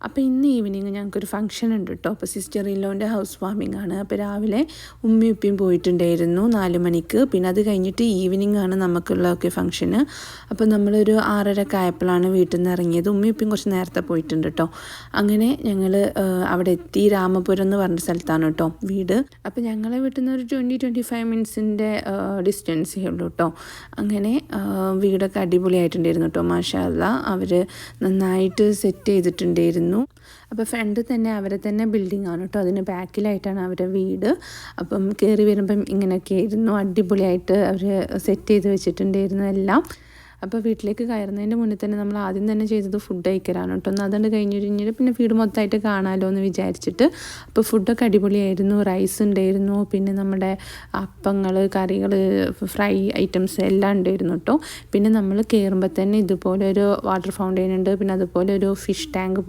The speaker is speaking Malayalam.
അപ്പോൾ ഇന്ന് ഈവനിങ് ഞങ്ങൾക്കൊരു ഫംഗ്ഷൻ ഉണ്ട് കേട്ടോ. അപ്പോൾ സിസ്റ്റർ ഇല്ലോൻ്റെ ഹൗസ് വാമിംഗ് ആണ്. അപ്പോൾ രാവിലെ ഉമ്മയും ഉപ്പയും പോയിട്ടുണ്ടായിരുന്നു 4 മണിക്ക്. പിന്നെ അത് കഴിഞ്ഞിട്ട് ഈവനിങ് ആണ് നമുക്കുള്ളതൊക്കെ ഫംഗ്ഷന്. അപ്പോൾ നമ്മളൊരു 6:30 ആയപ്പോഴാണ് വീട്ടിൽ നിന്ന് ഇറങ്ങിയത്. ഉമ്മയും ഉപ്പയും കുറച്ച് നേരത്തെ പോയിട്ടുണ്ട് കേട്ടോ. അങ്ങനെ ഞങ്ങൾ അവിടെ എത്തി. രാമപുരം എന്ന് പറഞ്ഞ സ്ഥലത്താണ് കേട്ടോ വീട്. അപ്പോൾ ഞങ്ങളെ വീട്ടിൽ നിന്ന് ഒരു 20-25 മിനിറ്റ്സിൻ്റെ ഡിസ്റ്റൻസേ ഉള്ളൂ കേട്ടോ. അങ്ങനെ വീടൊക്കെ അടിപൊളിയായിട്ടുണ്ടായിരുന്നു കേട്ടോ. മാഷാ അല്ലാ, അവർ നന്നായിട്ട് സെറ്റ് ചെയ്തിട്ടുണ്ടായിരുന്നു. അപ്പോൾ ഫ്രണ്ട് തന്നെ അവരെ തന്നെ ബിൽഡിംഗ് ആണ് കേട്ടോ. അതിന് ബാക്കിലായിട്ടാണ് അവരുടെ വീട്. അപ്പം കയറി വരുമ്പം ഇങ്ങനെയൊക്കെ ആയിരുന്നു, അടിപൊളിയായിട്ട് അവർ സെറ്റ് ചെയ്ത് വെച്ചിട്ടുണ്ടായിരുന്നു എല്ലാം. അപ്പോൾ വീട്ടിലേക്ക് കയറുന്നതിൻ്റെ മുന്നേ തന്നെ നമ്മൾ ആദ്യം തന്നെ ചെയ്തത് ഫുഡ് കഴിക്കലാണ് കേട്ടോ. ഒന്ന് അതുകൊണ്ട് കഴിഞ്ഞിട്ട് പിന്നെ വീട് മൊത്തമായിട്ട് കാണാമല്ലോ എന്ന് വിചാരിച്ചിട്ട്. അപ്പോൾ ഫുഡൊക്കെ അടിപൊളിയായിരുന്നു. റൈസ് ഉണ്ടായിരുന്നു, പിന്നെ നമ്മുടെ അപ്പങ്ങൾ, കറികൾ, ഫ്രൈ ഐറ്റംസ് എല്ലാം ഉണ്ടായിരുന്നു കേട്ടോ. പിന്നെ നമ്മൾ കയറുമ്പോൾ തന്നെ ഇതുപോലെ ഒരു വാട്ടർ ഫൗണ്ടെയിൻ ഉണ്ട്, പിന്നെ അതുപോലെ ഒരു ഫിഷ് ടാങ്ക് പോലെ